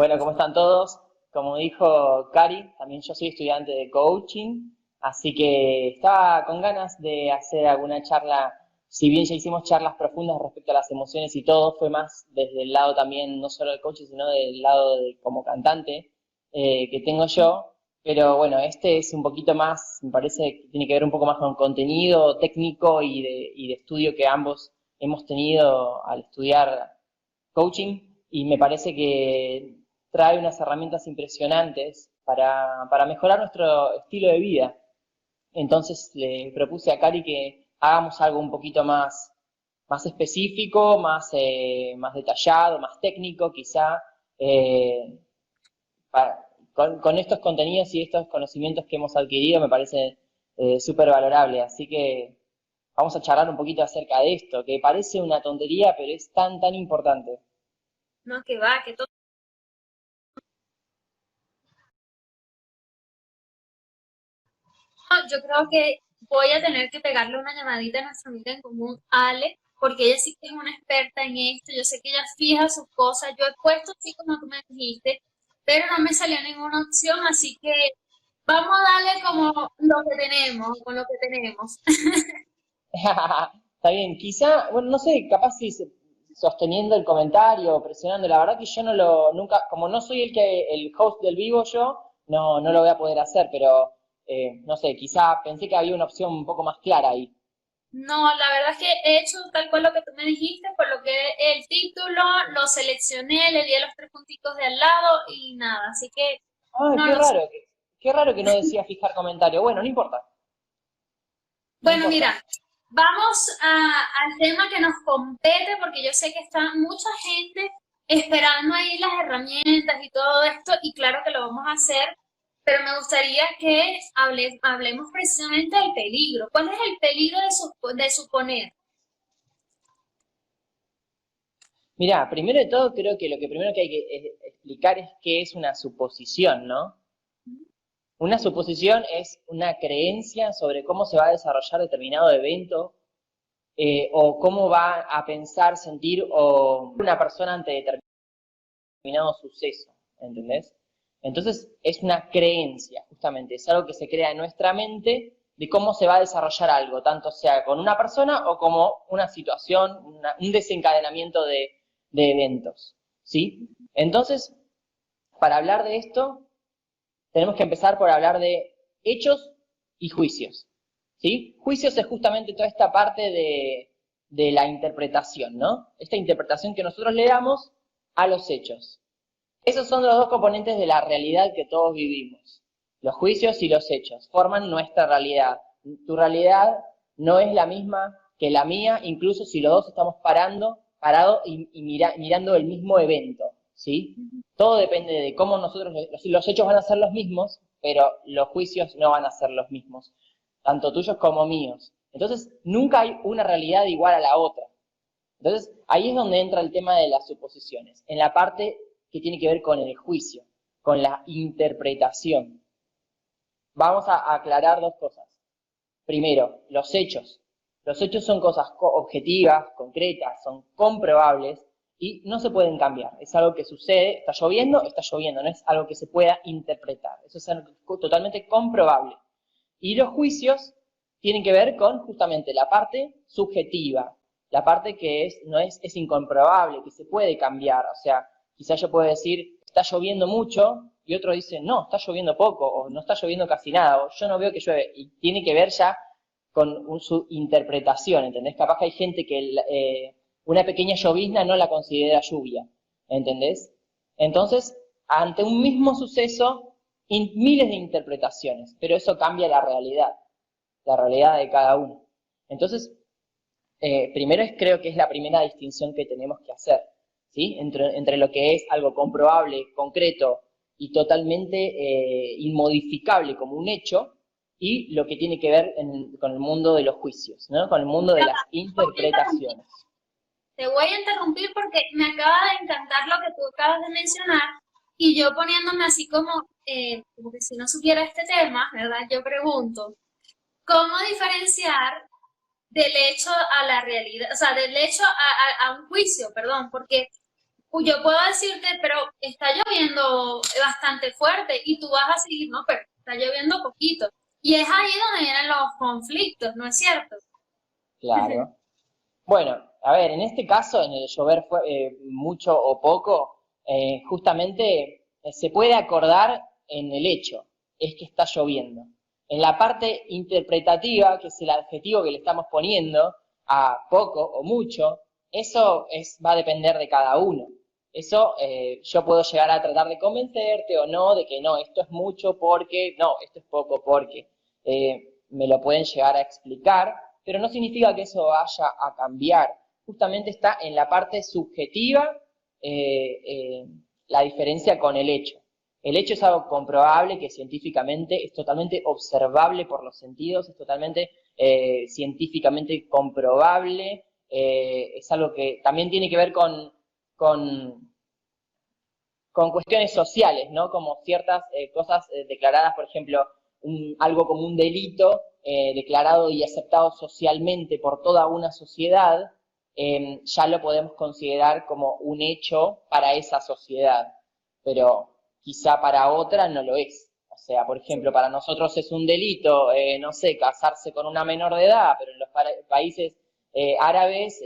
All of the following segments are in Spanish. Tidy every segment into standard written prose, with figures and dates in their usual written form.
Bueno, ¿cómo están todos? Como dijo Cari, también yo soy estudiante de coaching, así que estaba con ganas de hacer alguna charla, si bien ya hicimos charlas profundas respecto a las emociones y todo, fue más desde el lado también, no solo del coaching, sino del lado de como cantante que tengo yo, pero bueno, este es un poquito más, me parece que tiene que ver un poco más con contenido técnico y de estudio que ambos hemos tenido al estudiar coaching y me parece que trae unas herramientas impresionantes para mejorar nuestro estilo de vida. Entonces le propuse a Cari que hagamos algo un poquito más específico, más detallado, más técnico, quizá, eh, con estos contenidos y estos conocimientos que hemos adquirido me parece súper valorable. Así que vamos a charlar un poquito acerca de esto, que parece una tontería, pero es tan importante. No, que va, que todo. Yo creo que voy a tener que pegarle una llamadita a nuestra amiga en común, Ale, porque ella sí que es una experta en esto. Yo sé que ella fija sus cosas. Yo he puesto así como tú me dijiste, pero no me salió ninguna opción, así que vamos a darle como lo que tenemos, con lo que tenemos. Está bien, quizá, bueno, no sé, capaz si sosteniendo el comentario, presionando, la verdad que yo nunca, como no soy el host del vivo yo, no lo voy a poder hacer, pero no sé, quizá pensé que había una opción un poco más clara ahí. No, la verdad es que he hecho tal cual lo que tú me dijiste, por lo que el título lo seleccioné, le di a los tres puntitos de al lado y nada, así que Ah, no lo sé. qué raro que no decía fijar comentario. Bueno, no importa, no Bueno, importa. mira, vamos al tema que nos compete, porque yo sé que está mucha gente esperando ahí las herramientas y todo esto, y claro que lo vamos a hacer, pero me gustaría que hablemos precisamente del peligro. ¿Cuál es el peligro de suponer? Mirá, primero de todo creo que lo que primero que hay que explicar es qué es una suposición, ¿no? Una suposición es una creencia sobre cómo se va a desarrollar determinado evento o cómo va a pensar, sentir o una persona ante determinado suceso, ¿entendés? Entonces es una creencia, justamente, es algo que se crea en nuestra mente de cómo se va a desarrollar algo, tanto sea con una persona o como una situación, un desencadenamiento de eventos, ¿sí? Entonces, para hablar de esto, tenemos que empezar por hablar de hechos y juicios. ¿Sí? Juicios es justamente toda esta parte de la interpretación, ¿no? Esta interpretación que nosotros le damos a los hechos. Esos son los dos componentes de la realidad que todos vivimos. Los juicios y los hechos forman nuestra realidad. Tu realidad no es la misma que la mía, incluso si los dos estamos parados y mirando el mismo evento, ¿sí? Todo depende de cómo nosotros, los hechos van a ser los mismos, pero los juicios no van a ser los mismos, tanto tuyos como míos. Entonces, nunca hay una realidad igual a la otra. Entonces, ahí es donde entra el tema de las suposiciones, en la parte que tiene que ver con el juicio, con la interpretación. Vamos a aclarar dos cosas. Primero, los hechos. Los hechos son cosas objetivas, concretas, son comprobables y no se pueden cambiar. Es algo que sucede, está lloviendo, no es algo que se pueda interpretar. Eso es algo totalmente comprobable. Y los juicios tienen que ver con justamente la parte subjetiva, la parte que es incomprobable, que se puede cambiar. O sea, quizás yo puedo decir, está lloviendo mucho, y otro dice, no, está lloviendo poco, o no está lloviendo casi nada, o yo no veo que llueve. Y tiene que ver ya con su interpretación, ¿entendés? Capaz que hay gente que una pequeña llovizna no la considera lluvia, ¿entendés? Entonces, ante un mismo suceso, miles de interpretaciones, pero eso cambia la realidad de cada uno. Entonces, primero creo que es la primera distinción que tenemos que hacer, ¿sí? Entre lo que es algo comprobable, concreto y totalmente inmodificable como un hecho, y lo que tiene que ver con el mundo de los juicios, ¿no? Con el mundo de Ya las va, interpretaciones. te voy a interrumpir porque me acaba de encantar lo que tú acabas de mencionar y yo poniéndome así como que si no supiera este tema, ¿verdad? Yo pregunto, ¿cómo diferenciar del hecho a la realidad, o sea, del hecho a un juicio, perdón? Porque yo puedo decirte, pero está lloviendo bastante fuerte y tú vas a seguir, no, pero está lloviendo poquito. Y es ahí donde vienen los conflictos, ¿no es cierto? Claro. Bueno, a ver, en este caso, en el llover mucho o poco, justamente se puede acordar en el hecho, es que está lloviendo. En la parte interpretativa, que es el adjetivo que le estamos poniendo a poco o mucho, va a depender de cada uno. Eso yo puedo llegar a tratar de convencerte o no, de que no, esto es mucho porque, no, esto es poco porque. Me lo pueden llegar a explicar, pero no significa que eso vaya a cambiar. Justamente está en la parte subjetiva la diferencia con el hecho. El hecho es algo comprobable que científicamente es totalmente observable por los sentidos, es totalmente científicamente comprobable, es algo que también tiene que ver con, con cuestiones sociales, ¿no? Como ciertas cosas declaradas, por ejemplo, algo como un delito declarado y aceptado socialmente por toda una sociedad, ya lo podemos considerar como un hecho para esa sociedad, pero quizá para otra no lo es. O sea, por ejemplo, para nosotros es un delito, no sé, casarse con una menor de edad, pero en los países árabes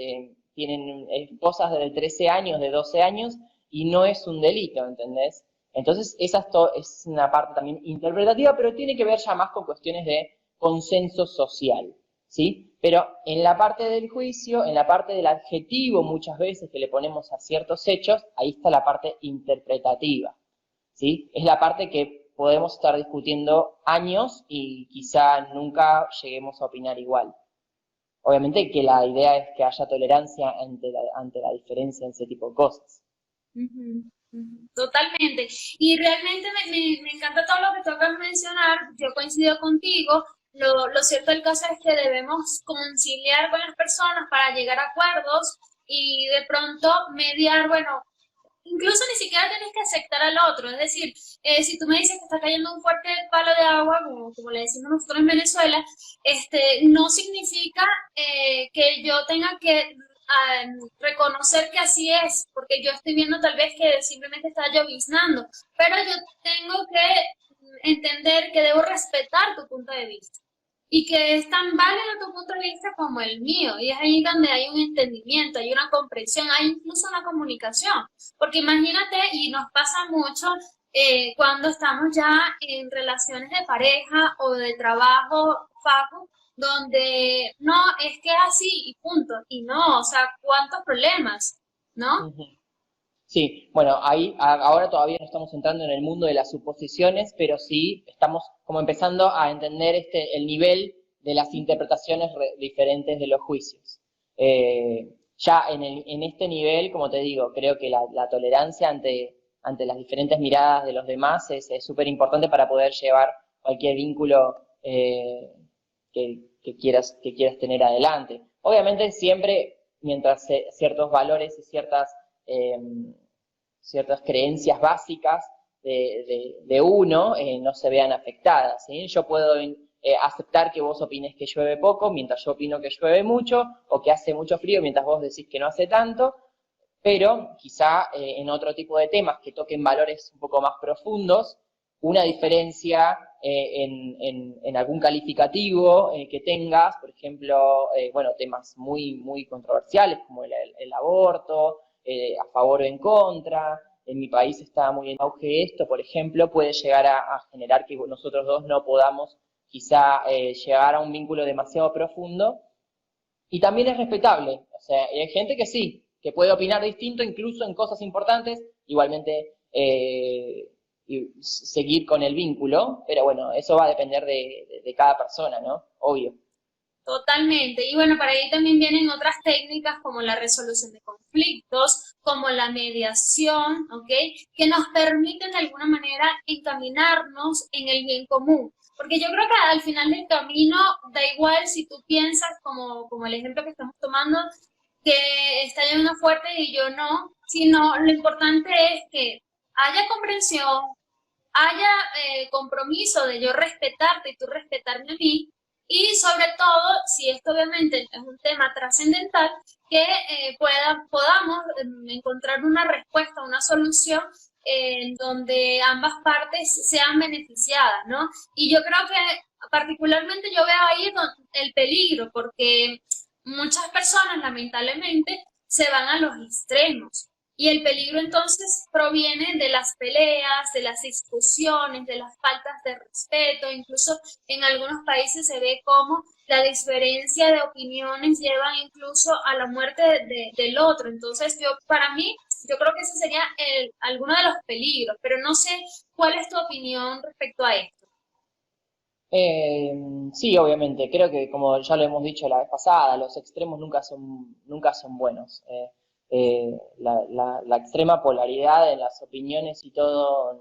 tienen esposas de 13 años, de 12 años, y no es un delito, ¿entendés? Entonces, esa es una parte también interpretativa, pero tiene que ver ya más con cuestiones de consenso social, ¿sí? Pero en la parte del juicio, en la parte del adjetivo muchas veces que le ponemos a ciertos hechos, ahí está la parte interpretativa, ¿sí? Es la parte que podemos estar discutiendo años y quizá nunca lleguemos a opinar igual. Obviamente que la idea es que haya tolerancia ante la diferencia en ese tipo de cosas. Ujú, ujú, totalmente. Y realmente me encanta todo lo que tú acabas de mencionar. Yo coincido contigo. Lo cierto del caso es que debemos conciliar con las personas para llegar a acuerdos y de pronto mediar, bueno, incluso ni siquiera tienes que aceptar al otro. Es decir, si tú me dices que está cayendo un fuerte palo de agua, como le decimos nosotros en Venezuela, no significa que yo tenga que reconocer que así es, porque yo estoy viendo tal vez que simplemente está lloviznando, pero yo tengo que entender que debo respetar tu punto de vista y que es tan válido tu punto de vista como el mío. Y es ahí donde hay un entendimiento, hay una comprensión, hay incluso una comunicación. Porque imagínate, y nos pasa mucho cuando estamos ya en relaciones de pareja o de trabajo, Facu, donde no, es que es así y punto. Y no, o sea, ¿cuántos problemas? ¿No? Ujú. Sí, bueno, ahora todavía no estamos entrando en el mundo de las suposiciones, pero sí estamos como empezando a entender el nivel de las interpretaciones diferentes de los juicios. Ya en este nivel, como te digo, creo que la tolerancia ante las diferentes miradas de los demás es súper importante para poder llevar cualquier vínculo que quieras tener adelante. Obviamente siempre, mientras ciertos valores y eh, ciertas creencias básicas de uno no se vean afectadas, ¿sí? Yo puedo aceptar que vos opines que llueve poco, mientras yo opino que llueve mucho, o que hace mucho frío, mientras vos decís que no hace tanto, pero quizá en otro tipo de temas que toquen valores un poco más profundos, una diferencia en algún calificativo que tengas, por ejemplo, bueno, temas muy controversiales como el aborto, a favor o en contra. En mi país está muy en auge esto, por ejemplo, puede llegar a generar que nosotros dos no podamos quizá llegar a un vínculo demasiado profundo, y también es respetable. O sea, hay gente que sí, que puede opinar distinto incluso en cosas importantes, igualmente y seguir con el vínculo, pero bueno, eso va a depender de cada persona, ¿no? Obvio. Totalmente. Y bueno, para ahí también vienen otras técnicas como la resolución de conflictos, como la mediación, ¿ok? Que nos permiten de alguna manera encaminarnos en el bien común. Porque yo creo que al final del camino da igual si tú piensas, como el ejemplo que estamos tomando, que está lloviendo fuerte y yo no, sino lo importante es que haya comprensión, haya compromiso de yo respetarte y tú respetarme a mí, Y sobre todo, si esto obviamente es un tema trascendental, que podamos encontrar una respuesta, una solución en donde ambas partes sean beneficiadas, ¿no? Y yo creo que particularmente yo veo ahí el peligro, porque muchas personas lamentablemente se van a los extremos. Y el peligro entonces proviene de las peleas, de las discusiones, de las faltas de respeto. Incluso en algunos países se ve cómo la diferencia de opiniones lleva incluso a la muerte del otro. Entonces para mí, yo creo que ese sería alguno de los peligros, pero no sé cuál es tu opinión respecto a esto. Eh, sí, obviamente, creo que como ya lo hemos dicho la vez pasada, los extremos nunca son buenos. La extrema polaridad en las opiniones y todo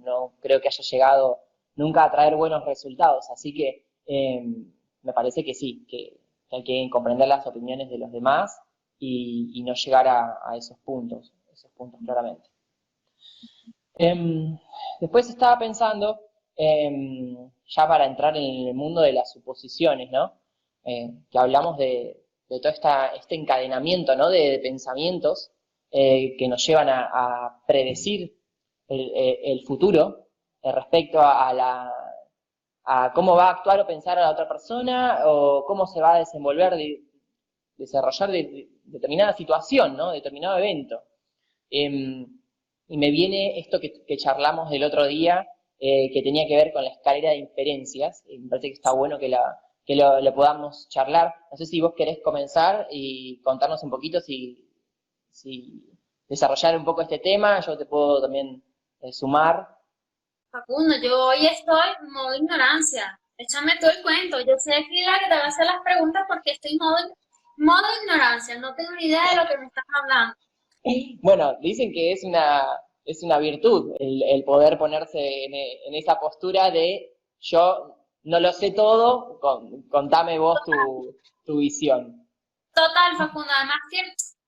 no creo que haya llegado nunca a traer buenos resultados, así que me parece que sí, que hay que comprender las opiniones de los demás y no llegar a esos puntos claramente. Em, Después estaba pensando, ya para entrar en el mundo de las suposiciones, ¿no? Que hablamos de todo este encadenamiento, ¿no? De pensamientos que nos llevan a predecir el futuro respecto a cómo va a actuar o pensar a la otra persona o cómo se va a desarrollar determinada situación, ¿no? Determinado evento. Eh, y me viene esto que charlamos del otro día, que tenía que ver con la escalera de inferencias, y me parece que está bueno lo podamos charlar. No sé si vos querés comenzar y contarnos un poquito si desarrollar un poco este tema, yo te puedo también sumar. Facundo, yo hoy estoy en modo ignorancia. Échame todo el cuento. Yo soy aquí la que te va a hacer las preguntas porque estoy en modo ignorancia. No tengo ni idea de lo que me estás hablando. Bueno, dicen que es una virtud el poder ponerse en esa postura de yo no lo sé todo, contame vos tu visión. Total, Facundo. Además que,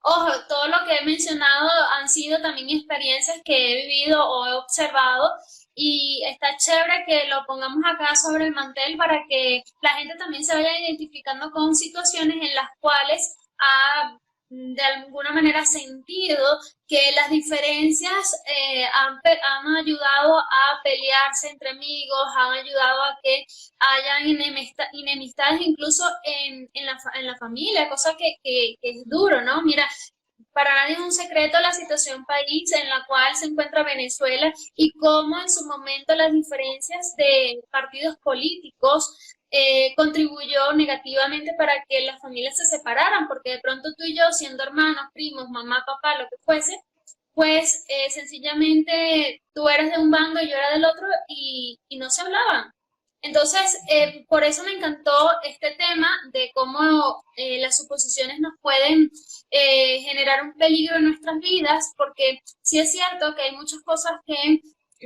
ojo, todo lo que he mencionado han sido también experiencias que he vivido o he observado y está chévere que lo pongamos acá sobre el mantel para que la gente también se vaya identificando con situaciones en las cuales ha de alguna manera sentido que las diferencias han ayudado a pelearse entre amigos, han ayudado a que hayan enemistades incluso en la familia, cosa que es duro, ¿no? Mira, para nadie es un secreto la situación país en la cual se encuentra Venezuela y cómo en su momento las diferencias de partidos políticos contribuyó negativamente para que las familias se separaran, porque de pronto tú y yo, siendo hermanos, primos, mamá, papá, lo que fuese, pues sencillamente tú eras de un bando y yo era del otro y no se hablaban. Entonces, por eso me encantó este tema de cómo las suposiciones nos pueden generar un peligro en nuestras vidas, porque sí es cierto que hay muchas cosas que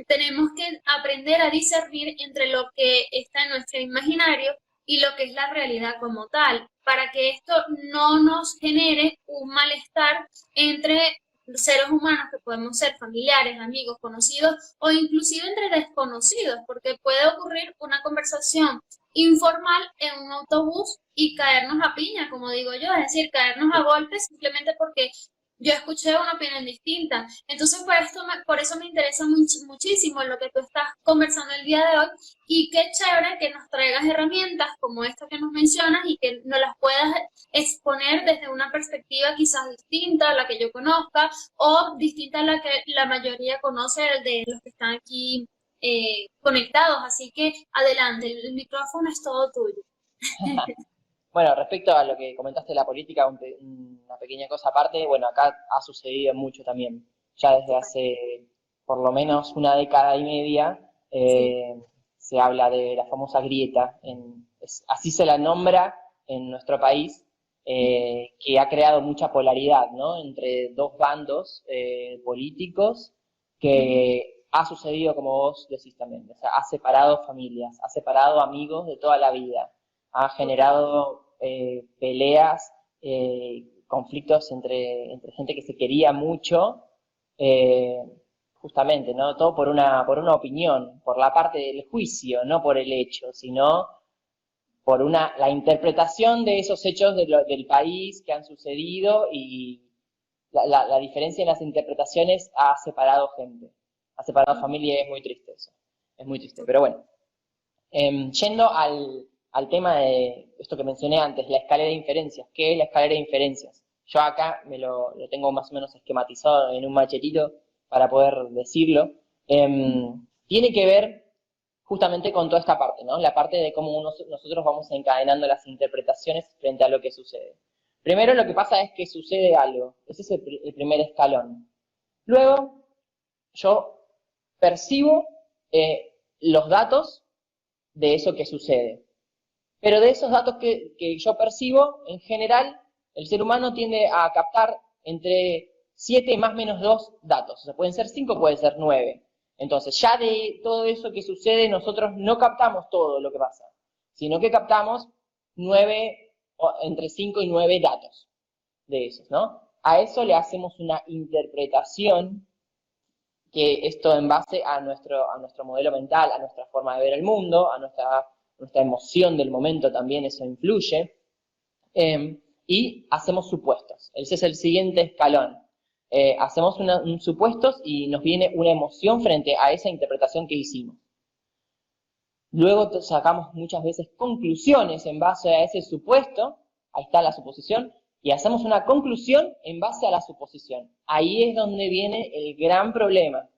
tenemos que aprender a discernir entre lo que está en nuestro imaginario y lo que es la realidad como tal, para que esto no nos genere un malestar entre seres humanos que podemos ser familiares, amigos, conocidos o inclusive entre desconocidos, porque puede ocurrir una conversación informal en un autobús y caernos a piña, como digo yo, es decir, caernos a golpes simplemente porque yo escuché una opinión distinta. Entonces, por eso me interesa muchísimo lo que tú estás conversando el día de hoy y qué chévere que nos traigas herramientas como esta que nos mencionas y que nos las puedas exponer desde una perspectiva quizás distinta a la que yo conozca o distinta a la que la mayoría conoce de los que están aquí conectados. Así que adelante, el micrófono es todo tuyo. Bueno, respecto a lo que comentaste de la política, una pequeña cosa aparte, bueno, acá ha sucedido mucho también, ya desde hace por lo menos una década y media, Sí. se habla de la famosa grieta, así se la nombra en nuestro país, que ha creado mucha polaridad, ¿no? Entre dos bandos políticos que ha sucedido como vos decís también, o sea, ha separado familias, ha separado amigos de toda la vida, ha Total. generado peleas, conflictos entre gente que se quería mucho, eh, justamente, ¿no? Todo por una opinión, por la parte del juicio, no por el hecho, sino por la interpretación de esos hechos del país que han sucedido, y la diferencia en las interpretaciones ha separado gente, ha separado familia, y es muy triste eso, es muy triste, pero bueno. Yendo al tema de esto que mencioné antes, la escalera de inferencias. ¿Qué es la escalera de inferencias? Yo acá lo tengo más o menos esquematizado en un machetito para poder decirlo. Tiene que ver justamente con toda esta parte, ¿no? La parte de cómo nosotros vamos encadenando las interpretaciones frente a lo que sucede. Primero lo que pasa es que sucede algo. Ese es el primer escalón. Luego, yo percibo los datos de eso que sucede. Pero de esos datos que yo percibo, en general, el ser humano tiende a captar entre 7 más menos 2 datos. O sea, pueden ser 5, pueden ser 9. Entonces, ya de todo eso que sucede, nosotros no captamos todo lo que pasa, sino que captamos 9, entre 5 y 9 datos de esos, ¿no? A eso le hacemos una interpretación, que esto en base a nuestro modelo mental, a nuestra forma de ver el mundo, a nuestra emoción del momento también, eso influye, y hacemos supuestos. Ese es el siguiente escalón. Hacemos supuestos y nos viene una emoción frente a esa interpretación que hicimos. Luego sacamos muchas veces conclusiones en base a ese supuesto, ahí está la suposición, y hacemos una conclusión en base a la suposición. Ahí es donde viene el gran problema,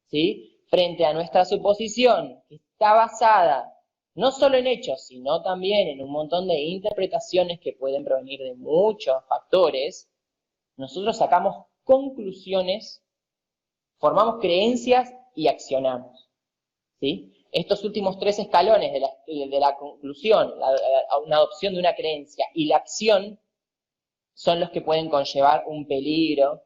¿sí? Frente a nuestra suposición, que está basada no solo en hechos, sino también en un montón de interpretaciones que pueden provenir de muchos factores, nosotros sacamos conclusiones, formamos creencias y accionamos, ¿sí? Estos últimos 3 escalones de la conclusión, una adopción de una creencia y la acción, son los que pueden conllevar un peligro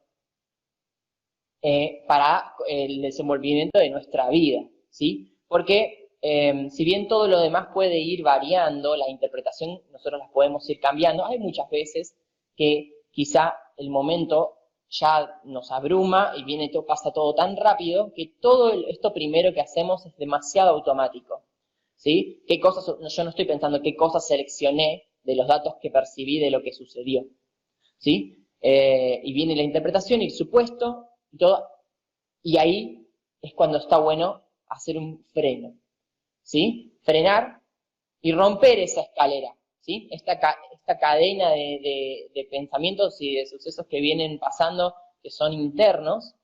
para el desenvolvimiento de nuestra vida, ¿sí? Porque si bien todo lo demás puede ir variando, la interpretación nosotros las podemos ir cambiando, hay muchas veces que quizá el momento ya nos abruma y pasa todo tan rápido que todo esto primero que hacemos es demasiado automático, ¿sí? Yo no estoy pensando qué cosas seleccioné de los datos que percibí de lo que sucedió, ¿sí? Y viene la interpretación y el supuesto y todo, y ahí es cuando está bueno hacer un freno, ¿sí? Frenar y romper esa escalera, ¿sí? Esta cadena de pensamientos y de sucesos que vienen pasando, que son internos,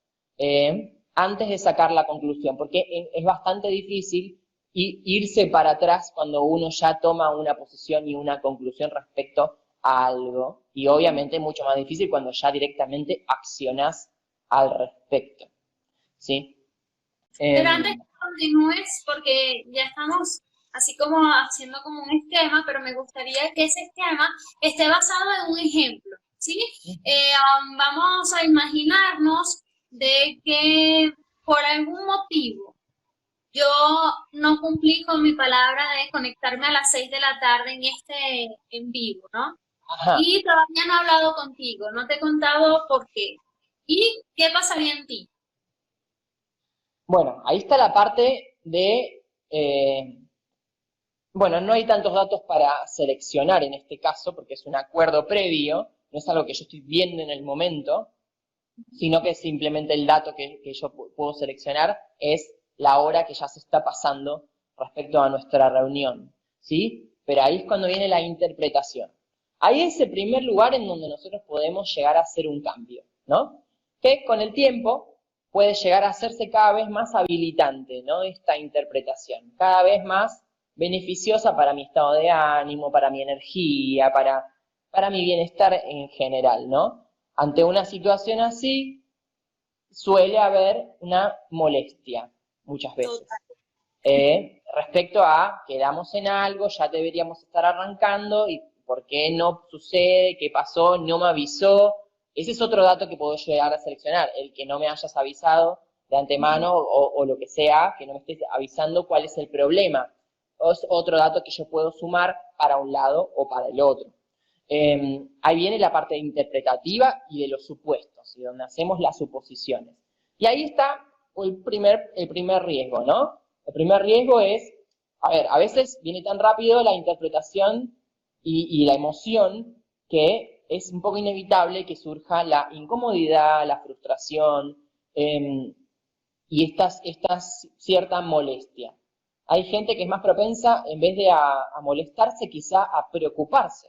antes de sacar la conclusión, porque es bastante difícil irse para atrás cuando uno ya toma una posición y una conclusión respecto a algo, y obviamente mucho más difícil cuando ya directamente accionás al respecto, ¿sí? Pero antes que continúes, porque ya estamos así como haciendo como un esquema, pero me gustaría que ese esquema esté basado en un ejemplo, ¿sí? Vamos a imaginarnos de que por algún motivo yo no cumplí con mi palabra de conectarme a las 6 de la tarde en vivo, ¿no? Ajá. Y todavía no he hablado contigo, no te he contado por qué. ¿Y qué pasaría en ti? Bueno, ahí está la parte de, bueno, no hay tantos datos para seleccionar en este caso, porque es un acuerdo previo, no es algo que yo estoy viendo en el momento, sino que simplemente el dato que yo puedo seleccionar es la hora que ya se está pasando respecto a nuestra reunión, ¿sí? Pero ahí es cuando viene la interpretación. Ahí es el primer lugar en donde nosotros podemos llegar a hacer un cambio, ¿no? Que con el tiempo puede llegar a hacerse cada vez más habilitante, ¿no? Esta interpretación, cada vez más beneficiosa para mi estado de ánimo, para mi energía, para mi bienestar en general, ¿no? Ante una situación así, suele haber una molestia, muchas veces. Respecto a, quedamos en algo, ya deberíamos estar arrancando, y ¿por qué no sucede? ¿Qué pasó? ¿No me avisó? Ese es otro dato que puedo llegar a seleccionar, el que no me hayas avisado de antemano o lo que sea, que no me estés avisando cuál es el problema. Es otro dato que yo puedo sumar para un lado o para el otro. Ahí viene la parte interpretativa y de los supuestos, y donde hacemos las suposiciones. Y ahí está el primer riesgo, ¿no? El primer riesgo es a ver, a veces viene tan rápido la interpretación y la emoción que es un poco inevitable que surja la incomodidad, la frustración y estas cierta molestia. Hay gente que es más propensa, en vez de a molestarse, quizá a preocuparse.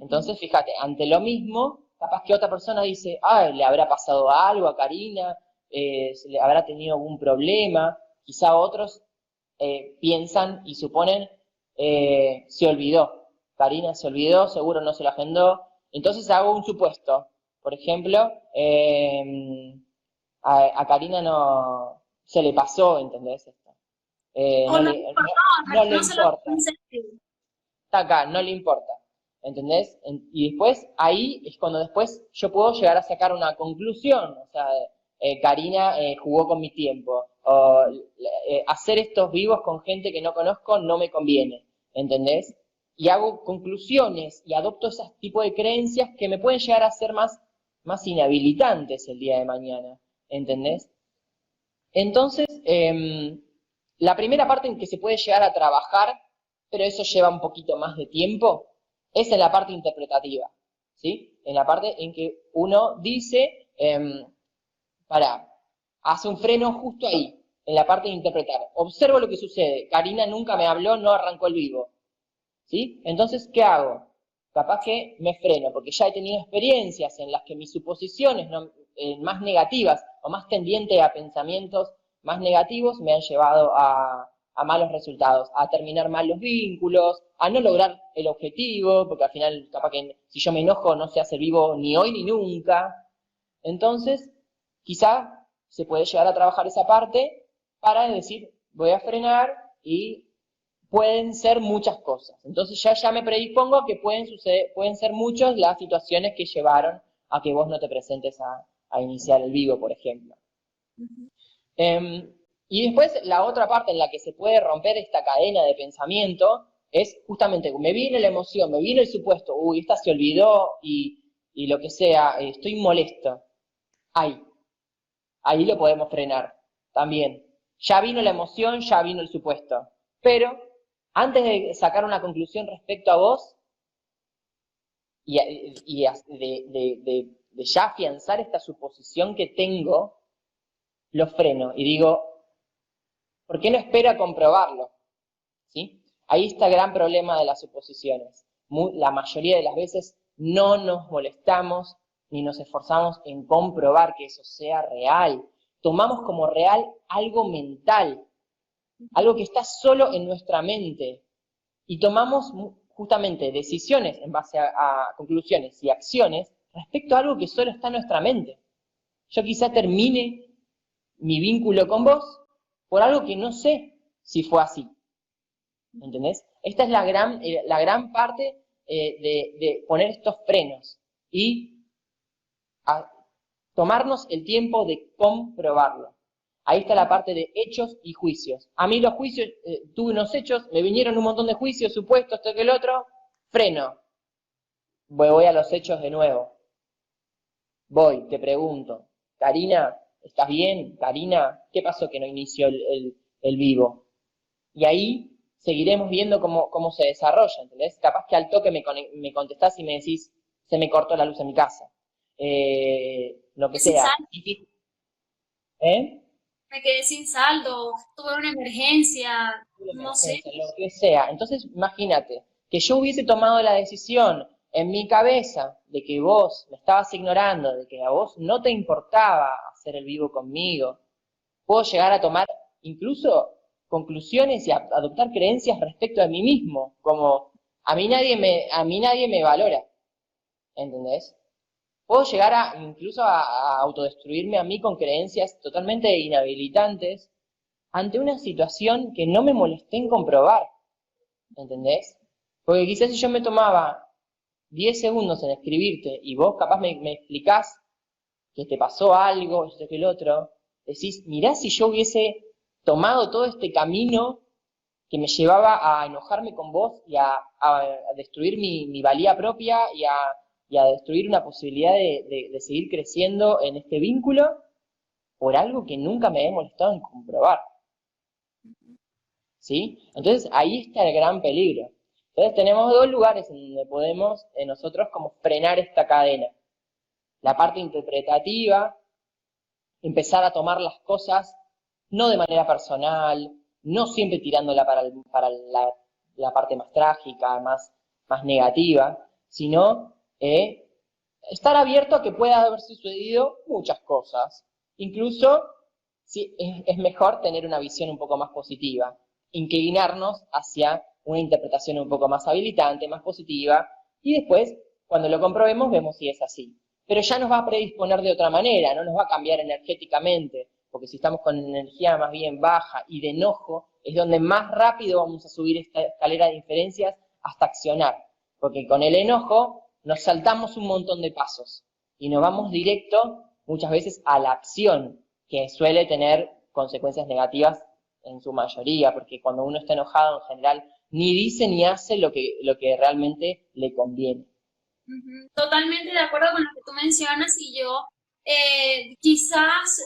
Entonces, fíjate, ante lo mismo, capaz que otra persona dice, ay, le habrá pasado algo a Karina, se le habrá tenido algún problema, quizá otros piensan y suponen, se olvidó, Karina se olvidó, seguro no se lo agendó, entonces hago un supuesto, por ejemplo, a Karina no se le pasó, ¿entendés esto? O no le importó, No le no se lo importa, tomó en serio. está acá, no le importa. ¿Entendés? Y después, ahí es cuando después yo puedo llegar a sacar una conclusión. O sea, Karina jugó con mi tiempo. O hacer estos vivos con gente que no conozco no me conviene. ¿Entendés? Y hago conclusiones y adopto ese tipo de creencias que me pueden llegar a ser más inhabilitantes el día de mañana. ¿Entendés? Entonces, la primera parte en que se puede llegar a trabajar, pero eso lleva un poquito más de tiempo, es en la parte interpretativa, ¿sí? En la parte en que uno dice, hace un freno justo ahí, en la parte de interpretar. Observo lo que sucede. Karina nunca me habló, no arrancó el vivo, ¿sí? Entonces, ¿qué hago? Capaz que me freno, porque ya he tenido experiencias en las que mis suposiciones más negativas o más tendientes a pensamientos más negativos me han llevado a malos resultados, a terminar mal los vínculos, a no lograr el objetivo, porque al final capaz que si yo me enojo no se hace vivo ni hoy ni nunca. Entonces, quizá se puede llegar a trabajar esa parte para decir, voy a frenar y pueden ser muchas cosas. Entonces ya me predispongo que pueden ser muchas las situaciones que llevaron a que vos no te presentes a iniciar el vivo, por ejemplo. Y después la otra parte en la que se puede romper esta cadena de pensamiento es justamente, me viene la emoción, me viene el supuesto, uy, esta se olvidó y lo que sea, estoy molesto. Ahí lo podemos frenar también. Ya vino la emoción, ya vino el supuesto. Pero antes de sacar una conclusión respecto a vos y de ya afianzar esta suposición que tengo, lo freno y digo, ¿por qué no espero a comprobarlo? ¿Sí? Ahí está el gran problema de las suposiciones. La mayoría de las veces no nos molestamos ni nos esforzamos en comprobar que eso sea real. Tomamos como real algo mental, algo que está solo en nuestra mente. Y tomamos justamente decisiones en base a conclusiones y acciones respecto a algo que solo está en nuestra mente. Yo quizá termine mi vínculo con vos por algo que no sé si fue así. ¿Entendés? Esta es la gran parte de poner estos frenos y tomarnos el tiempo de comprobarlo. Ahí está la parte de hechos y juicios. A mí los juicios, tuve unos hechos, me vinieron un montón de juicios, supuestos, esto que el otro, freno. Voy a los hechos de nuevo. Voy, te pregunto, Karina, ¿estás bien? Karina, ¿qué pasó que no inició el vivo? Y ahí seguiremos viendo cómo se desarrolla, ¿entendés? Capaz que al toque me contestás y me decís, se me cortó la luz en mi casa. Lo que Sin sea. saldo, ¿Eh? me quedé sin saldo, tuve una emergencia, Una no sé. emergencia, lo que sea. Entonces, imagínate, que yo hubiese tomado la decisión en mi cabeza de que vos me estabas ignorando, de que a vos no te importaba hacer el vivo conmigo, puedo llegar a tomar incluso conclusiones y adoptar creencias respecto a mí mismo, como a mí nadie me valora, ¿entendés? Puedo llegar incluso a autodestruirme a mí con creencias totalmente inhabilitantes ante una situación que no me molesté en comprobar, ¿entendés? Porque quizás si yo me tomaba 10 segundos en escribirte y vos capaz me explicás que te pasó algo, esto que el otro, decís, mirá si yo hubiese tomado todo este camino que me llevaba a enojarme con vos y a destruir mi valía propia y a destruir una posibilidad de seguir creciendo en este vínculo por algo que nunca me había molestado en comprobar. ¿sí? Entonces ahí está el gran peligro. Entonces tenemos dos lugares en donde podemos nosotros como frenar esta cadena. La parte interpretativa, empezar a tomar las cosas no de manera personal, no siempre tirándola para la parte más trágica, más negativa, sino estar abierto a que pueda haber sucedido muchas cosas. Incluso sí, es mejor tener una visión un poco más positiva, inclinarnos hacia una interpretación un poco más habilitante, más positiva, y después, cuando lo comprobemos, vemos si es así. Pero ya nos va a predisponer de otra manera, no nos va a cambiar energéticamente, porque si estamos con energía más bien baja y de enojo, es donde más rápido vamos a subir esta escalera de inferencias hasta accionar, porque con el enojo nos saltamos un montón de pasos y nos vamos directo muchas veces a la acción, que suele tener consecuencias negativas en su mayoría, porque cuando uno está enojado en general ni dice ni hace lo que realmente le conviene. Totalmente de acuerdo con lo que tú mencionas y yo quizás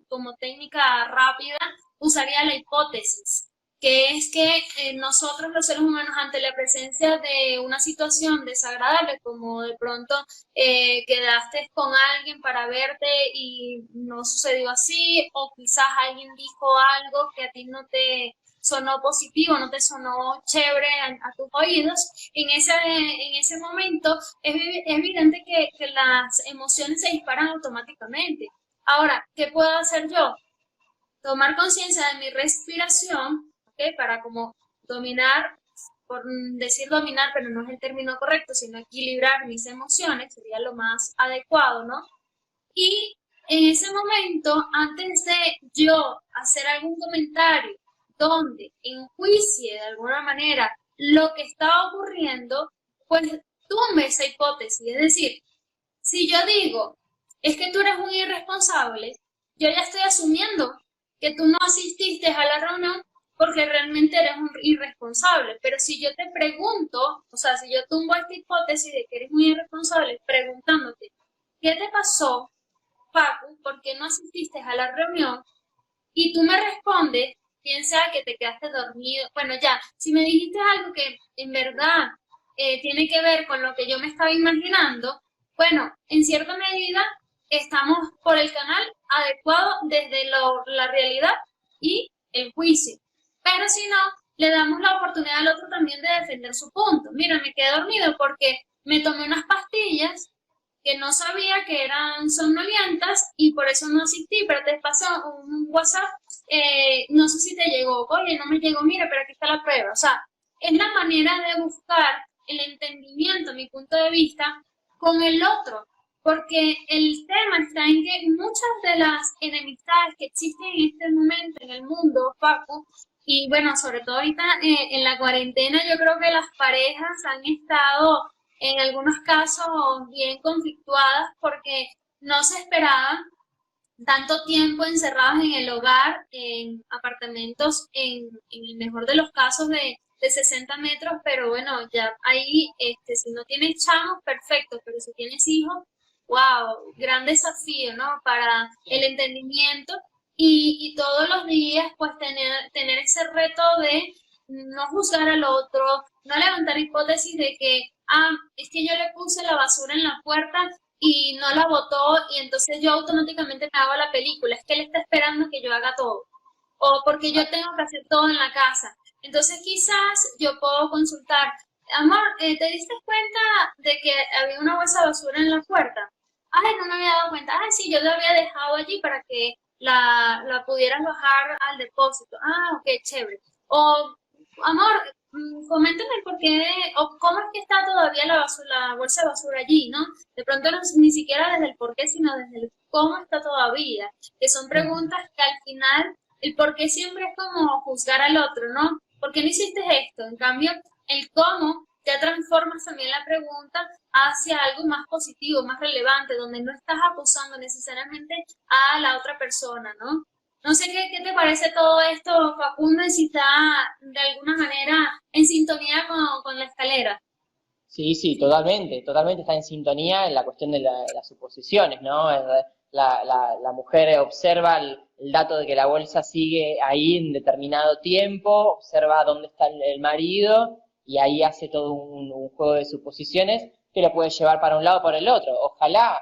como técnica rápida usaría la hipótesis, que es que nosotros los seres humanos ante la presencia de una situación desagradable, como de pronto quedaste con alguien para verte y no sucedió así, o quizás alguien dijo algo que a ti no te sonó positivo, no te sonó chévere a tus oídos, en ese momento es evidente que las emociones se disparan automáticamente. Ahora, ¿qué puedo hacer yo? Tomar conciencia de mi respiración, ¿okay? Para como dominar, por decir dominar, pero no es el término correcto, sino equilibrar mis emociones, sería lo más adecuado, ¿no? Y en ese momento, antes de yo hacer algún comentario donde enjuicie de alguna manera lo que está ocurriendo, pues tumbe esa hipótesis. Es decir, si yo digo, es que tú eres un irresponsable, yo ya estoy asumiendo que tú no asististe a la reunión porque realmente eres un irresponsable. Pero si yo te pregunto, o sea, si yo tumbo esta hipótesis de que eres un irresponsable preguntándote, ¿qué te pasó, Paco? ¿Por qué no asististe a la reunión? Y tú me respondes, piensa que te quedaste dormido. Bueno, ya, si me dijiste algo que en verdad tiene que ver con lo que yo me estaba imaginando, bueno, en cierta medida estamos por el canal adecuado desde la realidad y el juicio. Pero si no, le damos la oportunidad al otro también de defender su punto. Mira, me quedé dormido porque me tomé unas pastillas que no sabía que eran somnolientas y por eso no asistí, pero te pasó un WhatsApp, no sé si te llegó, oye, no me llegó, mira, pero aquí está la prueba. O sea, es la manera de buscar el entendimiento, mi punto de vista, con el otro, porque el tema está en que muchas de las enemistades que existen en este momento en el mundo, Paco, y bueno, sobre todo ahorita en la cuarentena, yo creo que las parejas han estado en algunos casos bien conflictuadas porque no se esperaban tanto tiempo encerrados en el hogar, en apartamentos, en el mejor de los casos de 60 metros, pero bueno, ya ahí, si no tienes chamos, perfecto, pero si tienes hijos, wow, gran desafío, ¿no? Para el entendimiento y todos los días, pues tener ese reto de no juzgar al otro, no levantar hipótesis de que, es que yo le puse la basura en la puerta y no la botó y entonces yo automáticamente me hago la película, es que él está esperando que yo haga todo, o porque yo tengo que hacer todo en la casa. Entonces quizás yo puedo consultar, amor, ¿te diste cuenta de que había una bolsa de basura en la puerta? Ay, no me había dado cuenta. Ay, sí, yo la había dejado allí para que la pudieras bajar al depósito. Ah, ok, chévere. O, amor, coméntame por qué, o cómo es que está todavía la bolsa de basura allí, ¿no? De pronto no, ni siquiera desde el por qué, sino desde el cómo está todavía. Que son preguntas que al final, el por qué siempre es como juzgar al otro, ¿no? ¿Por qué no hiciste esto? En cambio, el cómo ya transformas también la pregunta hacia algo más positivo, más relevante, donde no estás acusando necesariamente a la otra persona, ¿no? No sé qué te parece todo esto, Facundo, y si está de alguna manera en sintonía con la escalera. Sí, sí, totalmente, totalmente está en sintonía en la cuestión de las suposiciones, ¿no? La mujer observa el dato de que la bolsa sigue ahí en determinado tiempo, observa dónde está el marido y ahí hace todo un juego de suposiciones que lo puede llevar para un lado o para el otro. Ojalá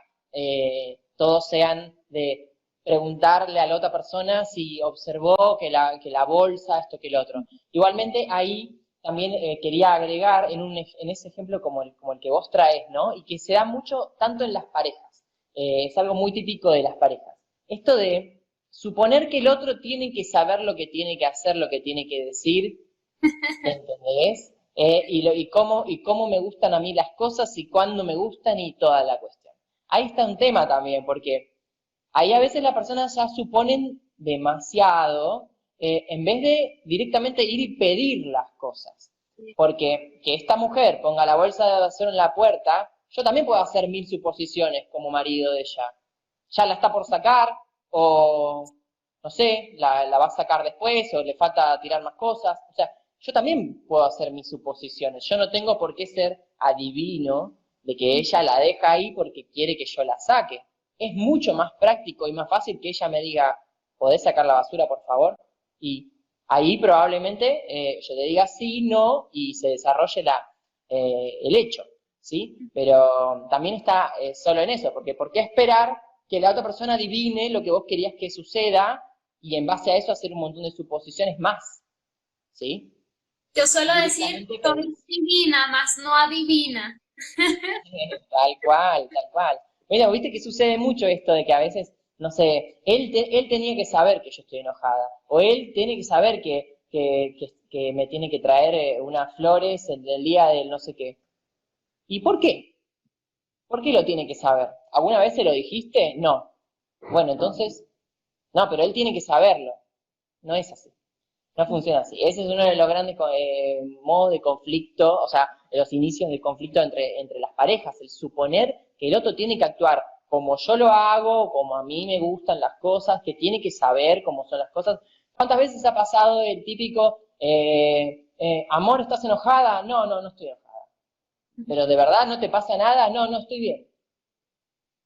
todos sean de preguntarle a la otra persona si observó que la bolsa, esto que el otro. Igualmente ahí también quería agregar en ese ejemplo como el que vos traes, ¿no? Y que se da mucho tanto en las parejas. Es algo muy típico de las parejas. Esto de suponer que el otro tiene que saber lo que tiene que hacer, lo que tiene que decir, ¿entendés? Y cómo me gustan a mí las cosas y cuándo me gustan y toda la cuestión. Ahí está un tema también, porque ahí a veces las personas ya suponen demasiado, en vez de directamente ir y pedir las cosas. Porque que esta mujer ponga la bolsa de basura en la puerta, yo también puedo hacer 1000 suposiciones como marido de ella. Ya la está por sacar, o no sé, la va a sacar después, o le falta tirar más cosas. O sea, yo también puedo hacer mis suposiciones. Yo no tengo por qué ser adivino de que ella la deja ahí porque quiere que yo la saque. Es mucho más práctico y más fácil que ella me diga, ¿podés sacar la basura, por favor? Y ahí probablemente yo le diga sí, no, y se desarrolle el hecho, ¿sí? Pero también está solo en eso, porque ¿por qué esperar que la otra persona adivine lo que vos querías que suceda y en base a eso hacer un montón de suposiciones más, ¿sí? Yo suelo decir, Directamente soy divina, más no adivina. Tal cual, tal cual. Mira, viste que sucede mucho esto de que a veces, no sé, él tenía que saber que yo estoy enojada, o él tiene que saber que me tiene que traer unas flores el día del no sé qué. ¿Y por qué? ¿Por qué lo tiene que saber? ¿Alguna vez se lo dijiste? No. Bueno, entonces, no, pero él tiene que saberlo. No es así. No funciona así. Ese es uno de los grandes modos de conflicto, o sea, de los inicios del conflicto entre las parejas, el suponer que el otro tiene que actuar como yo lo hago, como a mí me gustan las cosas, que tiene que saber cómo son las cosas. ¿Cuántas veces ha pasado el típico, amor, ¿estás enojada? No, no, no estoy enojada. ¿Pero de verdad no te pasa nada? No, no estoy bien.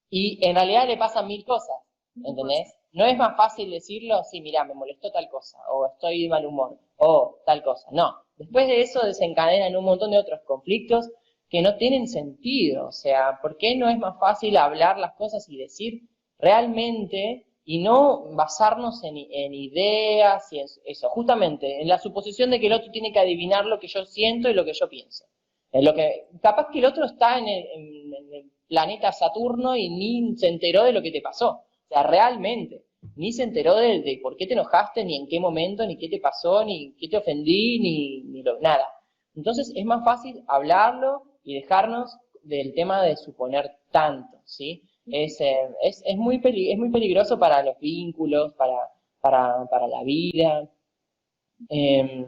Y en realidad le pasan 1000 cosas, ¿entendés? No es más fácil decirlo, sí, mirá, me molestó tal cosa, o estoy de mal humor, o tal cosa. No. Después de eso desencadenan un montón de otros conflictos que no tienen sentido. O sea, ¿por qué no es más fácil hablar las cosas y decir realmente y no basarnos en ideas y en eso? Justamente, en la suposición de que el otro tiene que adivinar lo que yo siento y lo que yo pienso. En lo que, capaz que el otro está en el planeta Saturno y ni se enteró de lo que te pasó. O sea, realmente, ni se enteró de por qué te enojaste, ni en qué momento, ni qué te pasó, ni qué te ofendí, nada. Entonces es más fácil hablarlo y dejarnos del tema de suponer tanto, ¿sí? Es muy peligroso para los vínculos, para la vida. Eh,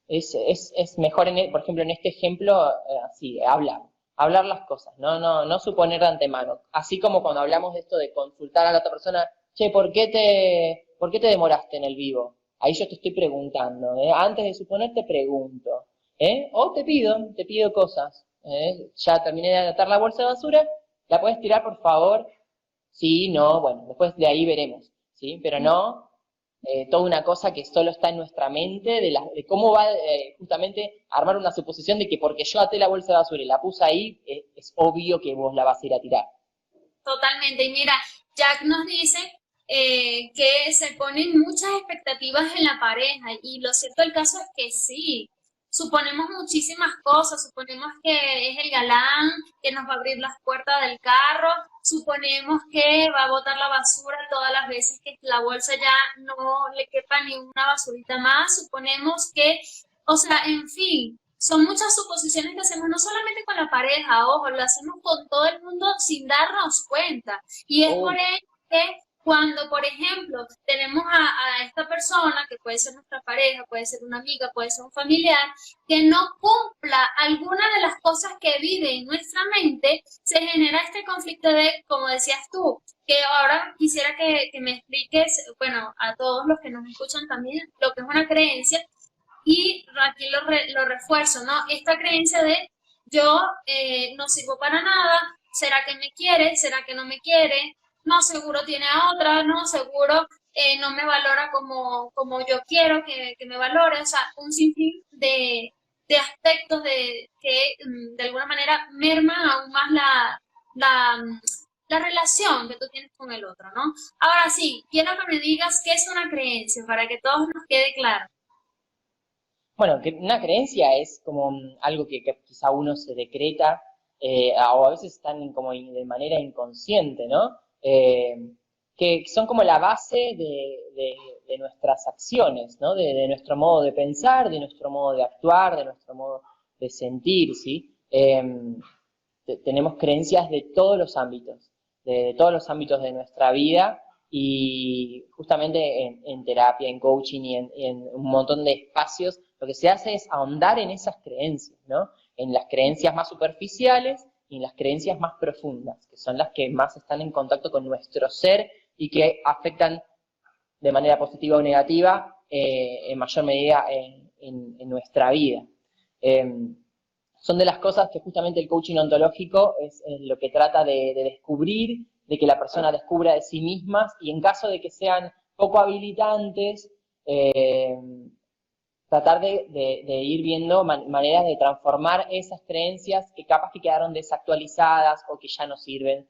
es mejor, por ejemplo, en este ejemplo, así, hablar las cosas, no suponer de antemano. Así como cuando hablamos de esto de consultar a la otra persona, che, ¿por qué te demoraste en el vivo? Ahí yo te estoy preguntando, ¿eh? Antes de suponer te pregunto, ¿eh? O te pido cosas, ¿eh? Ya terminé de anotar la bolsa de basura, ¿la puedes tirar, por favor? Sí, no, bueno, después de ahí veremos, ¿sí? Pero no toda una cosa que solo está en nuestra mente, de cómo va justamente a armar una suposición de que porque yo até la bolsa de basura y la puse ahí, es obvio que vos la vas a ir a tirar. Totalmente. Y mira, Jack nos dice que se ponen muchas expectativas en la pareja y lo cierto del caso es que sí, suponemos muchísimas cosas, suponemos que es el galán que nos va a abrir las puertas del carro, suponemos que va a botar la basura todas las veces que la bolsa ya no le quepa ni una basurita más, suponemos que, o sea, en fin, son muchas suposiciones que hacemos no solamente con la pareja, ojo, lo hacemos con todo el mundo sin darnos cuenta. Y es por Uy, ello que cuando, por ejemplo, tenemos a esta persona, que puede ser nuestra pareja, puede ser una amiga, puede ser un familiar, que no cumpla alguna de las cosas que vive en nuestra mente, se genera este conflicto de, como decías tú, que ahora quisiera que me expliques, bueno, a todos los que nos escuchan también, lo que es una creencia, y aquí lo refuerzo, ¿no? Esta creencia de yo no sirvo para nada, ¿será que me quiere? ¿Será que no me quiere? No, seguro tiene a otra, no, seguro no me valora como yo quiero que me valore, o sea, un sinfín de aspectos que de alguna manera merman aún más la, mm, la relación que tú tienes con el otro, ¿no? Ahora sí, quiero que me digas qué es una creencia para que todos nos quede claro. Bueno, que una creencia es como algo que quizá uno se decreta, o a veces están como de manera inconsciente, ¿no? Que son como la base de nuestras acciones, ¿no? De nuestro modo de pensar, de nuestro modo de actuar, de nuestro modo de sentir, ¿sí? Tenemos creencias de todos los ámbitos, de todos los ámbitos de nuestra vida y justamente en terapia, en coaching y en un montón de espacios, lo que se hace es ahondar en esas creencias, ¿no? En las creencias más superficiales y en las creencias más profundas, que son las que más están en contacto con nuestro ser y que afectan de manera positiva o negativa en mayor medida en nuestra vida. Son de las cosas que justamente el coaching ontológico es lo que trata de descubrir, de que la persona descubra de sí mismas y en caso de que sean poco habilitantes, tratar de ir viendo maneras de transformar esas creencias que capaz que quedaron desactualizadas o que ya no sirven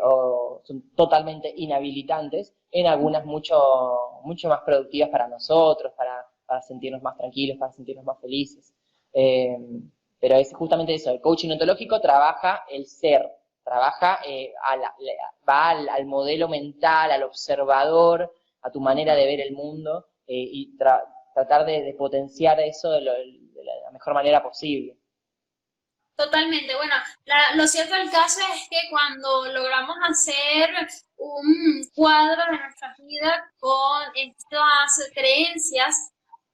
o son totalmente inhabilitantes en algunas mucho más productivas para nosotros, para sentirnos más tranquilos, para sentirnos más felices. Pero es justamente eso, el coaching ontológico trabaja el ser, trabaja, va al modelo mental, al observador, a tu manera de ver el mundo y tratar de potenciar eso de la mejor manera posible. Totalmente. Bueno, lo cierto del caso es que cuando logramos hacer un cuadro de nuestra vida con estas creencias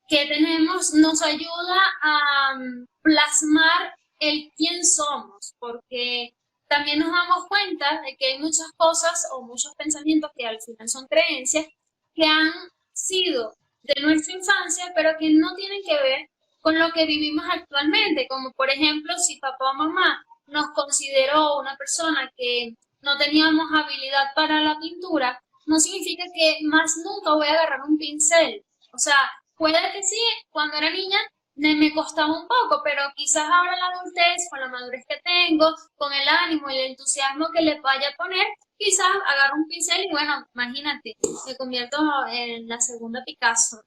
que tenemos, nos ayuda a plasmar el quién somos, porque también nos damos cuenta de que hay muchas cosas o muchos pensamientos que al final son creencias que han sido de nuestra infancia, pero que no tienen que ver con lo que vivimos actualmente, como por ejemplo si papá o mamá nos consideró una persona que no teníamos habilidad para la pintura, no significa que más nunca voy a agarrar un pincel. O sea, puede que sí, cuando era niña me costaba un poco, pero quizás ahora en la adultez, con la madurez que tengo, con el ánimo y el entusiasmo que le vaya a poner, quizás agarro un pincel y bueno, imagínate, me convierto en la segunda Picasso,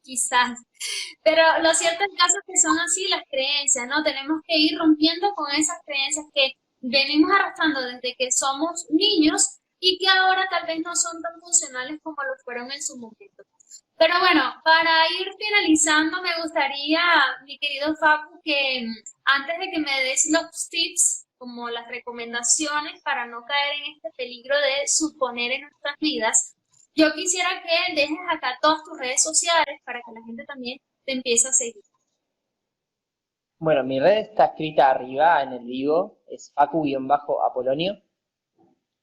quizás. Pero lo cierto es que son así las creencias, ¿no? Tenemos que ir rompiendo con esas creencias que venimos arrastrando desde que somos niños y que ahora tal vez no son tan funcionales como lo fueron en su momento. Pero bueno, para ir finalizando, me gustaría, mi querido Facu, que antes de que me des los tips, como las recomendaciones para no caer en este peligro de suponer en nuestras vidas, yo quisiera que dejes acá todas tus redes sociales para que la gente también te empiece a seguir. Bueno, mi red está escrita arriba en el vivo, es facu-apolonio.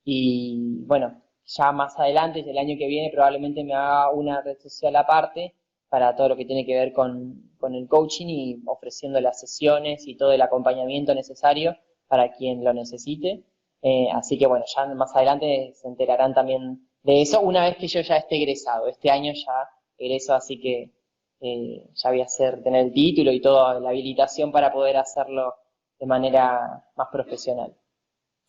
Y bueno, ya más adelante, el año que viene, probablemente me haga una red social aparte para todo lo que tiene que ver con el coaching y ofreciendo las sesiones y todo el acompañamiento necesario para quien lo necesite. Así que bueno, ya más adelante se enterarán también de eso una vez que yo ya esté egresado. Este año ya egreso, así que ya voy a tener el título y toda la habilitación para poder hacerlo de manera más profesional.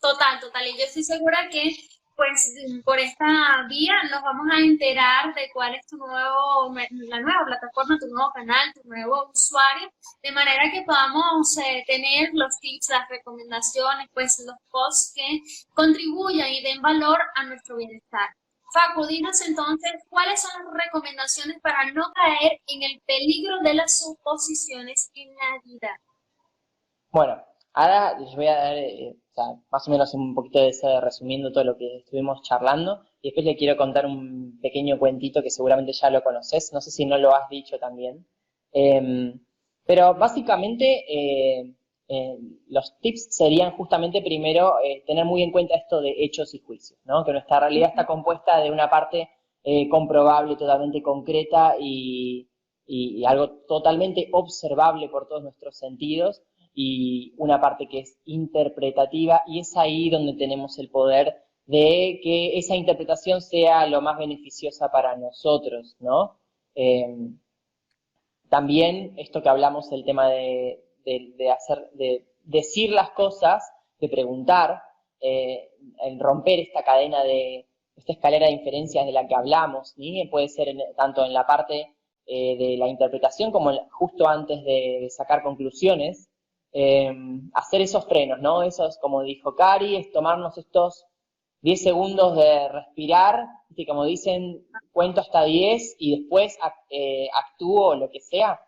Total, total. Y yo estoy segura que, pues, por esta vía nos vamos a enterar de cuál es la nueva plataforma, tu nuevo canal, tu nuevo usuario, de manera que podamos tener los tips, las recomendaciones, pues, los posts que contribuyan y den valor a nuestro bienestar. Facu, dinos entonces, ¿cuáles son las recomendaciones para no caer en el peligro de las suposiciones en la vida? Bueno, ahora les voy a dar o sea, más o menos un poquito de eso, resumiendo todo lo que estuvimos charlando, y después le quiero contar un pequeño cuentito que seguramente ya lo conoces, no sé si no lo has dicho también. Pero básicamente los tips serían justamente primero tener muy en cuenta esto de hechos y juicios, ¿no? Que nuestra realidad está compuesta de una parte comprobable, totalmente concreta y algo totalmente observable por todos nuestros sentidos, y una parte que es interpretativa, y es ahí donde tenemos el poder de que esa interpretación sea lo más beneficiosa para nosotros, ¿no? También esto que hablamos, el tema de decir las cosas, de preguntar, el romper esta cadena esta escalera de inferencias de la que hablamos, ¿sí? Puede ser tanto en la parte de la interpretación como justo antes de sacar conclusiones, hacer esos frenos, ¿no? Esos, como dijo Cari, es tomarnos estos 10 segundos de respirar, y como dicen, cuento hasta 10 y después actúo lo que sea.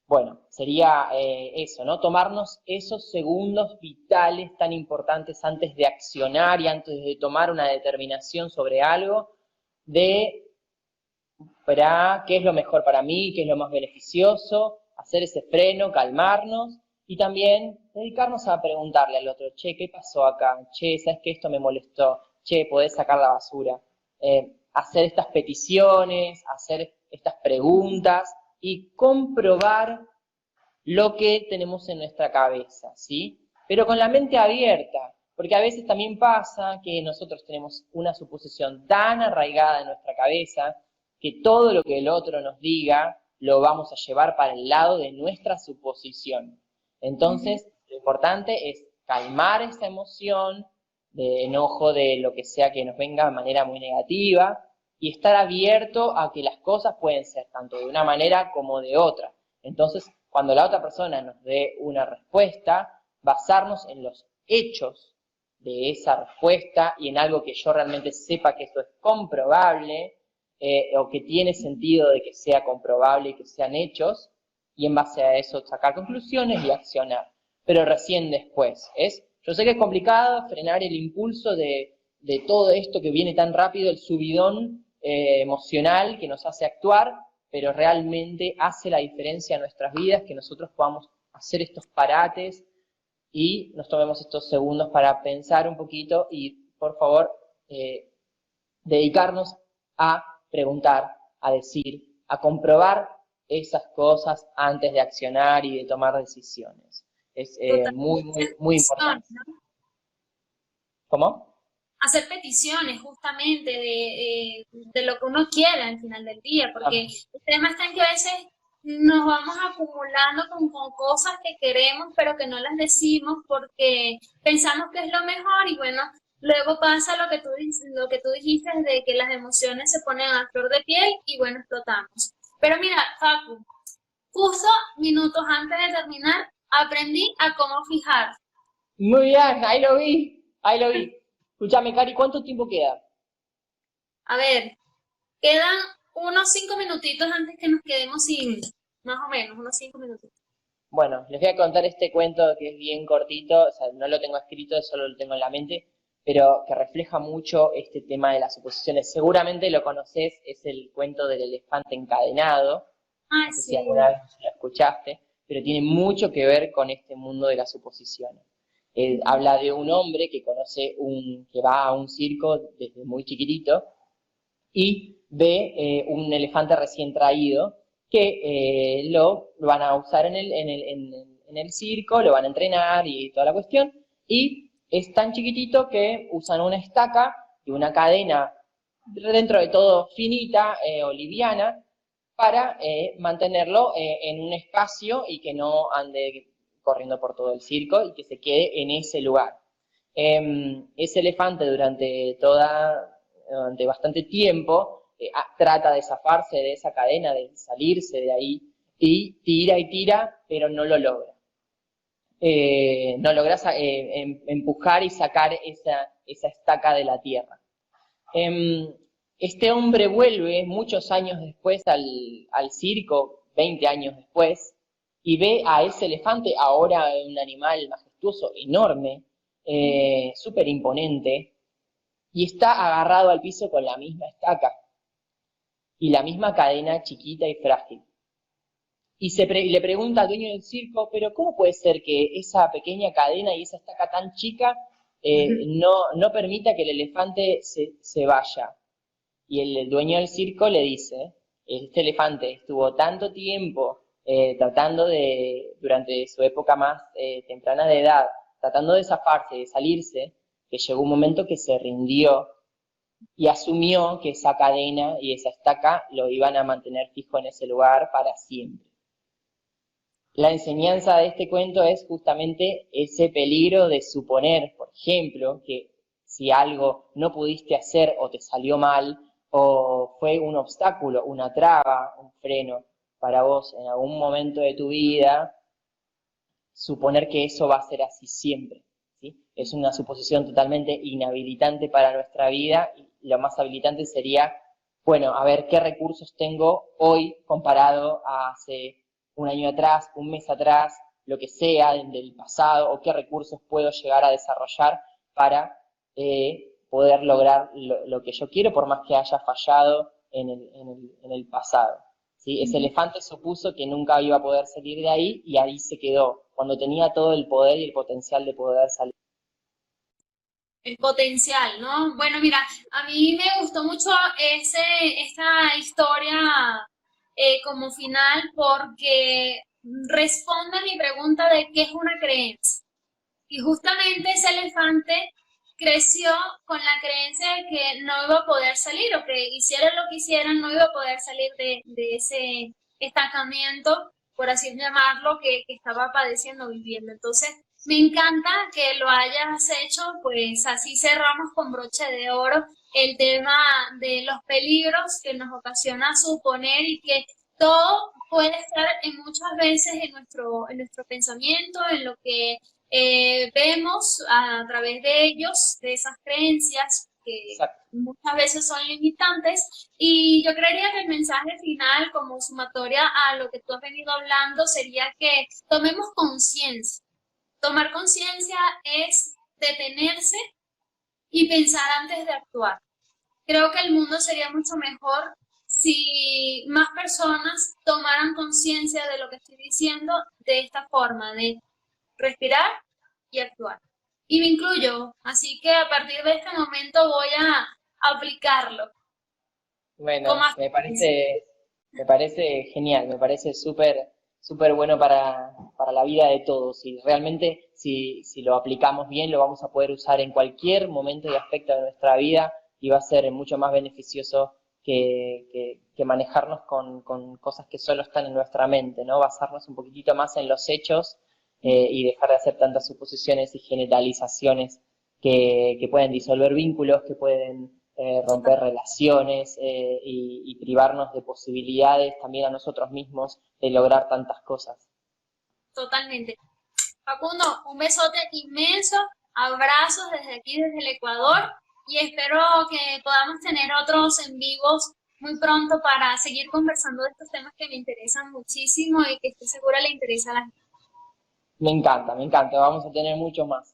Bueno, sería eso, ¿no? Tomarnos esos segundos vitales tan importantes antes de accionar y antes de tomar una determinación sobre algo, para qué es lo mejor para mí, qué es lo más beneficioso, hacer ese freno, calmarnos y también dedicarnos a preguntarle al otro, che, ¿qué pasó acá? Che, ¿sabes que esto me molestó? Che, ¿podés sacar la basura? Hacer estas peticiones, hacer estas preguntas y comprobar lo que tenemos en nuestra cabeza, ¿sí? Pero con la mente abierta, porque a veces también pasa que nosotros tenemos una suposición tan arraigada en nuestra cabeza que todo lo que el otro nos diga lo vamos a llevar para el lado de nuestra suposición. Entonces, lo importante es calmar esa emoción de enojo, de lo que sea que nos venga de manera muy negativa, y estar abierto a que las cosas pueden ser tanto de una manera como de otra. Entonces, cuando la otra persona nos dé una respuesta, basarnos en los hechos de esa respuesta y en algo que yo realmente sepa que eso es comprobable, o que tiene sentido de que sea comprobable y que sean hechos, y en base a eso sacar conclusiones y accionar. Pero recién después. Yo sé que es complicado frenar el impulso de todo esto que viene tan rápido, el subidón emocional que nos hace actuar, pero realmente hace la diferencia en nuestras vidas que nosotros podamos hacer estos parates y nos tomemos estos segundos para pensar un poquito y, por favor, dedicarnos a preguntar, a decir, a comprobar esas cosas antes de accionar y de tomar decisiones. Es muy, muy, muy importante. ¿Cómo? Hacer peticiones justamente de lo que uno quiera al final del día, porque el tema está en que a veces nos vamos acumulando con cosas que queremos pero que no las decimos porque pensamos que es lo mejor y bueno, luego pasa lo que tú dijiste de que las emociones se ponen a flor de piel y bueno, explotamos. Pero mira, Facu, justo minutos antes de terminar, aprendí a cómo fijar. Muy bien, ahí lo vi, ahí lo vi. Escúchame, Cari, ¿cuánto tiempo queda? A ver, quedan unos 5 minutitos antes que nos quedemos sin, más o menos, unos 5 minutitos. Bueno, les voy a contar este cuento que es bien cortito, o sea, no lo tengo escrito, solo lo tengo en la mente, pero que refleja mucho este tema de las suposiciones. Seguramente lo conocés, es el cuento del elefante encadenado. Ay, No sé sí. si alguna vez lo escuchaste, pero tiene mucho que ver con este mundo de las suposiciones. Habla de un hombre que que va a un circo desde muy chiquitito y ve un elefante recién traído que lo van a usar en el circo, lo van a entrenar y toda la cuestión, y es tan chiquitito que usan una estaca y una cadena dentro de todo finita o liviana para mantenerlo en un espacio y que no ande corriendo por todo el circo y que se quede en ese lugar. Ese elefante durante bastante tiempo trata de zafarse de esa cadena, de salirse de ahí, y tira, pero no lo logra. No logra empujar y sacar esa estaca de la tierra. Este hombre vuelve muchos años después al circo, 20 años después, y ve a ese elefante, ahora un animal majestuoso, enorme, súper imponente, y está agarrado al piso con la misma estaca y la misma cadena chiquita y frágil. Y le pregunta al dueño del circo, pero ¿cómo puede ser que esa pequeña cadena y esa estaca tan chica no permita que el elefante se vaya? Y el dueño del circo le dice, este elefante estuvo tanto tiempo durante su época más temprana de edad, tratando de zafarse, de salirse, que llegó un momento que se rindió y asumió que esa cadena y esa estaca lo iban a mantener fijo en ese lugar para siempre. La enseñanza de este cuento es justamente ese peligro de suponer, por ejemplo, que si algo no pudiste hacer o te salió mal, o fue un obstáculo, una traba, un freno para vos en algún momento de tu vida, suponer que eso va a ser así siempre, ¿sí? Es una suposición totalmente inhabilitante para nuestra vida, y lo más habilitante sería, bueno, a ver qué recursos tengo hoy comparado a hace un año atrás, un mes atrás, lo que sea del pasado, o qué recursos puedo llegar a desarrollar para poder lograr lo que yo quiero, por más que haya fallado en el pasado. ¿Sí? Ese elefante supuso que nunca iba a poder salir de ahí y ahí se quedó, cuando tenía todo el poder y el potencial de poder salir. El potencial, ¿no? Bueno, mira, a mí me gustó mucho esta historia como final porque responde a mi pregunta de qué es una creencia. Y justamente ese elefante creció con la creencia de que no iba a poder salir o que hicieran lo que hicieran, no iba a poder salir de ese estancamiento, por así llamarlo, que estaba padeciendo, viviendo. Entonces, me encanta que lo hayas hecho, pues así cerramos con broche de oro el tema de los peligros que nos ocasiona suponer y que todo puede estar en muchas veces en nuestro pensamiento, en lo que vemos a través de ellos, de esas creencias que Exacto. muchas veces son limitantes. Y yo creería que el mensaje final, como sumatoria a lo que tú has venido hablando, sería que tomemos conciencia. Tomar conciencia es detenerse y pensar antes de actuar. Creo que el mundo sería mucho mejor si más personas tomaran conciencia de lo que estoy diciendo de esta forma, de respirar y actuar. Y me incluyo, así que a partir de este momento voy a aplicarlo. Bueno, Como me parece genial, me parece súper bueno para la vida de todos. Y realmente, si lo aplicamos bien, lo vamos a poder usar en cualquier momento y aspecto de nuestra vida y va a ser mucho más beneficioso que manejarnos con cosas que solo están en nuestra mente, ¿no? Basarnos un poquitito más en los hechos y dejar de hacer tantas suposiciones y generalizaciones que pueden disolver vínculos, que pueden romper relaciones y privarnos de posibilidades también a nosotros mismos de lograr tantas cosas. totalmente. Facundo, un besote inmenso, abrazos desde aquí, desde el Ecuador, y espero que podamos tener otros en vivos muy pronto para seguir conversando de estos temas que me interesan muchísimo y que estoy segura le interesa a la gente. Me encanta, vamos a tener mucho más.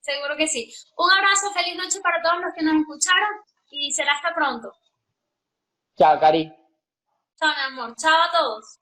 Seguro que sí. Un abrazo, feliz noche para todos los que nos escucharon y será hasta pronto. Chao, Cari. Chao, mi amor. Chao a todos.